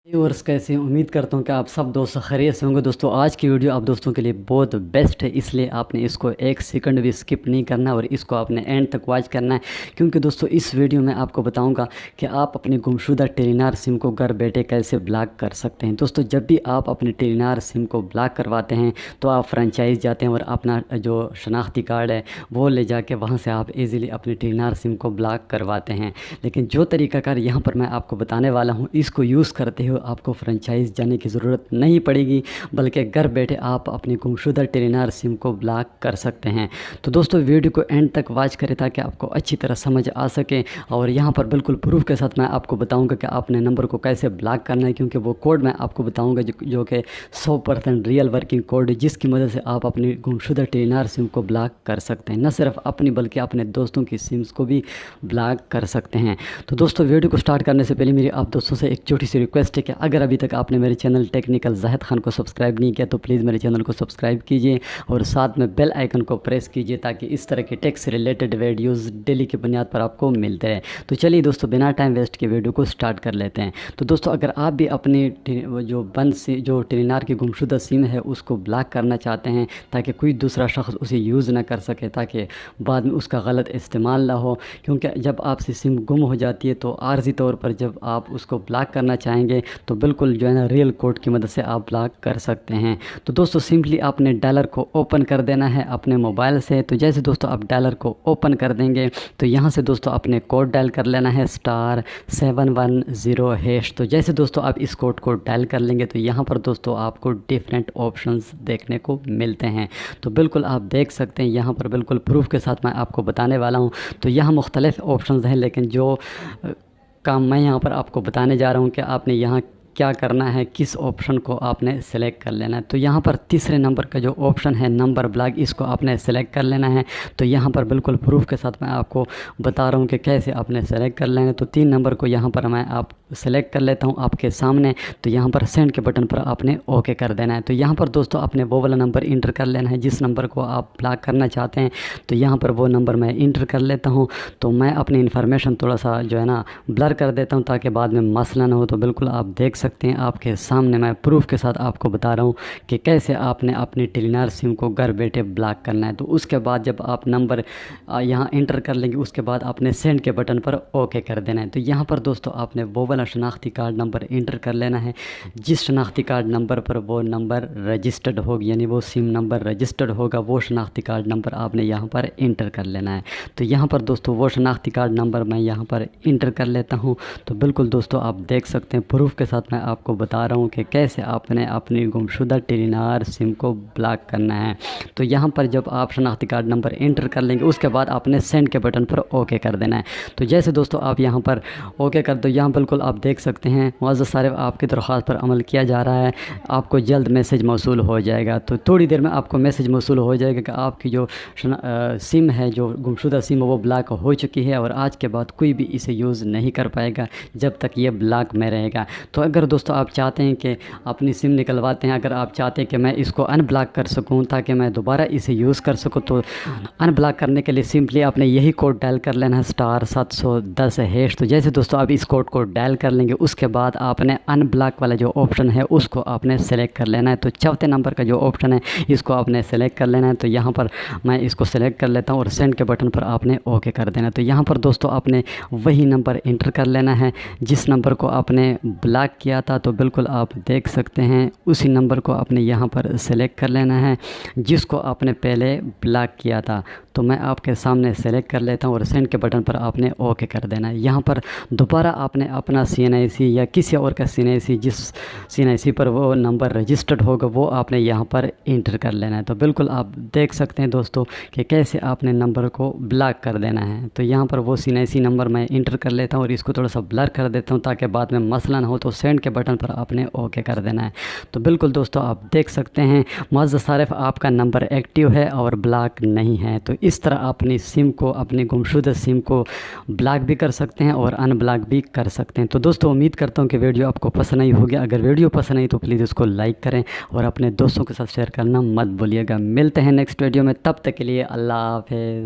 Viewers कैसे हैं? उम्मीद करता हूँ कि आप सब दोस्त खैरियत से होंगे। दोस्तों आज की वीडियो आप दोस्तों के लिए बहुत बेस्ट है, इसलिए आपने इसको एक सेकंड भी स्किप नहीं करना और इसको आपने एंड तक वॉच करना है, क्योंकि दोस्तों इस वीडियो में आपको बताऊंगा कि आप अपनी गुमशुदा टेलीनार सिम को घर बैठे कैसे ब्लॉक कर सकते हैं। दोस्तों जब भी आप अपनी टेलीनार सिम को ब्लॉक करवाते हैं तो आप फ्रेंचाइज जाते हैं और अपना जो शनाख्ती कार्ड है वो ले जाके वहाँ से आप ईज़िली अपनी टेलीनार सिम को ब्लॉक करवाते हैं। लेकिन जो तरीक़ाकार यहाँ पर मैं आपको बताने वाला हूँ, इसको यूज़ करते हुए आपको फ्रेंचाइज जाने की ज़रूरत नहीं पड़ेगी, बल्कि घर बैठे आप अपनी गुमशुदा टेलीनार सिम को ब्लॉक कर सकते हैं। तो दोस्तों वीडियो को एंड तक वॉच करें ताकि आपको अच्छी तरह समझ आ सके। और यहाँ पर बिल्कुल प्रूफ के साथ मैं आपको बताऊंगा कि आपने नंबर को कैसे ब्लॉक करना है, क्योंकि वो कोड मैं आपको बताऊंगा जो कि 100% रियल वर्किंग कोड है, जिसकी मदद से आप अपनी गुमशुदा टेलीनार सिम को ब्लॉक कर सकते हैं। न सिर्फ अपनी बल्कि अपने दोस्तों की सिम्स को भी ब्लॉक कर सकते हैं। तो दोस्तों वीडियो को स्टार्ट करने से पहले मेरी आप दोस्तों से एक छोटी सी रिक्वेस्ट है कि अगर अभी तक आपने मेरे चैनल टेक्निकल ज़ाहिद खान को सब्सक्राइब नहीं किया तो प्लीज़ मेरे चैनल को सब्सक्राइब कीजिए और साथ में बेल आइकन को प्रेस कीजिए ताकि इस तरह के टेक से रिलेटेड वीडियोज़ डेली की बुनियाद पर आपको मिलते रहे। तो चलिए दोस्तों बिना टाइम वेस्ट के वीडियो को स्टार्ट कर लेते हैं। तो दोस्तों अगर आप भी अपनी जो टेलीनार की गुमशुदा सिम है उसको ब्लॉक करना चाहते हैं ताकि कोई दूसरा शख्स उसे यूज़ ना कर सके, ताकि बाद में उसका गलत इस्तेमाल ना हो, क्योंकि जब आपसे सिम गुम हो जाती है तो आर्जी तौर पर जब आप उसको ब्लॉक करना चाहेंगे तो बिल्कुल जो है ना रियल कोड की मदद से आप ब्लॉक कर सकते हैं। तो दोस्तों सिंपली आपने डायलर को ओपन कर देना है अपने मोबाइल से। तो जैसे दोस्तों आप डायलर को ओपन कर देंगे तो यहाँ से दोस्तों अपने कोड डायल कर लेना है *710#। तो जैसे दोस्तों आप इस कोड को डायल कर लेंगे तो यहाँ पर दोस्तों आपको डिफरेंट ऑप्शंस देखने को मिलते हैं। तो बिल्कुल आप देख सकते हैं यहाँ पर बिल्कुल प्रूफ के साथ मैं आपको बताने वाला हूँ। तो यहाँ मुख्तलिफ ऑप्शंस हैं, लेकिन जो काम मैं यहाँ पर आपको बताने जा रहा हूँ कि आपने यहाँ क्या करना है, किस ऑप्शन को आपने सेलेक्ट कर लेना है। तो यहाँ पर तीसरे नंबर का जो ऑप्शन है नंबर ब्लॉक, इसको आपने सेलेक्ट कर लेना है। तो यहाँ पर बिल्कुल प्रूफ के साथ मैं आपको बता रहा हूँ कि कैसे आपने सेलेक्ट कर लेना है। तो 3 नंबर को यहाँ पर मैं आप सेलेक्ट कर लेता हूँ आपके सामने। तो यहाँ पर सेंड के बटन पर आपने ओके कर देना है। तो यहाँ पर दोस्तों आपने वो वाला नंबर इंटर कर लेना है जिस नंबर को आप ब्लॉक करना चाहते हैं। तो यहाँ पर वो नंबर मैं इंटर कर लेता हूँ। तो मैं अपनी इन्फॉर्मेशन थोड़ा सा जो है ना ब्लर कर देता हूँ ताकि बाद में मसला ना हो। तो बिल्कुल आप देख सकते हैं आपके सामने मैं प्रूफ के साथ आपको बता रहा हूँ कि कैसे आपने अपनी टेलीनार सिम को घर बैठे ब्लॉक करना है। तो उसके बाद जब आप नंबर यहाँ इंटर कर लेंगे उसके बाद आपने सेंड के बटन पर ओके कर देना है। तो यहाँ पर दोस्तों आपने वो वाला शनाख्ती कार्ड नंबर इंटर कर लेना है जिस शनाख्ती कार्ड नंबर पर वो नंबर रजिस्टर्ड होगी, यानी वो सिम नंबर रजिस्टर्ड होगा, वो शनाख्ती कार्ड नंबर आपने यहाँ पर इंटर कर लेना है। तो यहाँ पर दोस्तों वो शनाख्ती कार्ड नंबर मैं यहाँ पर इंटर कर लेता हूँ। तो बिल्कुल दोस्तों आप देख सकते हैं प्रूफ के साथ मैं आपको बता रहा हूँ कि कैसे आपने अपनी गुमशुदा टेलीनार सिम को ब्लॉक करना है। तो यहाँ पर जब आप शनाख्ती कार्ड नंबर इंटर कर लेंगे उसके बाद आपने सेंड के बटन पर ओके कर देना है। तो जैसे दोस्तों आप यहाँ पर ओके कर दो, यहाँ बिल्कुल आप देख सकते हैं मुअज़्ज़ज़ सारिफ आपकी दरख्वास्त पर अमल किया जा रहा है, आपको जल्द मैसेज मौसूल हो जाएगा। तो थोड़ी देर में आपको मैसेज मौसूल हो जाएगा कि आपकी जो सिम है, जो गुमशुदा सिम वो ब्लॉक हो चुकी है और आज के बाद कोई भी इसे यूज़ नहीं कर पाएगा जब तक ये ब्लॉक में रहेगा। तो अगर दोस्तों आप चाहते हैं कि अपनी सिम निकलवाते हैं, अगर आप चाहते हैं कि मैं इसको अनब्लॉक कर सकूं ताकि मैं दोबारा इसे यूज़ कर सकूं, तो अनब्लॉक करने के लिए सिंपली आपने यही कोड डायल कर लेना है *710#। तो जैसे दोस्तों आप इस कोड को डायल कर लेंगे उसके बाद आपने अनब्लॉक वाला जो ऑप्शन है उसको आपने सेलेक्ट कर लेना है। तो चौथे नंबर का जो ऑप्शन है इसको आपने सेलेक्ट कर लेना है। तो यहाँ पर मैं इसको सेलेक्ट कर लेता हूँ और सेंड के बटन पर आपने ओके कर देना है। तो यहाँ पर दोस्तों आपने वही नंबर इंटर कर लेना है जिस नंबर को आपने ब्लॉक किया था। तो बिल्कुल आप देख सकते हैं उसी नंबर को आपने यहाँ पर सेलेक्ट कर लेना है जिसको आपने पहले ब्लॉक किया था। तो मैं आपके सामने सेलेक्ट कर लेता हूँ और सेंड के बटन पर आपने ओके कर देना है। यहाँ पर दोबारा आपने अपना CNIC या किसी और का CNIC, जिस CNIC पर वो नंबर रजिस्टर्ड होगा वो आपने यहाँ पर इंटर कर लेना है। तो बिल्कुल आप देख सकते हैं दोस्तों कि कैसे आपने नंबर को ब्लॉक कर देना है। तो यहाँ पर वो CNIC नंबर मैं इंटर कर लेता हूँ और इसको थोड़ा सा ब्लर कर देता हूँ ताकि बाद में मसला ना हो। तो सेंड के बटन पर आपने ओके कर देना है। तो बिल्कुल दोस्तों आप देख सकते हैं मुअज़्ज़ज़ सारिफ आपका नंबर एक्टिव है और ब्लॉक नहीं है। तो इस तरह अपनी सिम को, अपनी गुमशुदा सिम को ब्लॉक भी कर सकते हैं और अनब्लॉक भी कर सकते हैं। तो दोस्तों उम्मीद करता हूँ कि वीडियो आपको पसंद आई होगी। अगर वीडियो पसंद आई तो प्लीज़ इसको लाइक करें और अपने दोस्तों के साथ शेयर करना मत भूलिएगा। मिलते हैं नेक्स्ट वीडियो में, तब तक के लिए अल्लाह हाफ़िज़।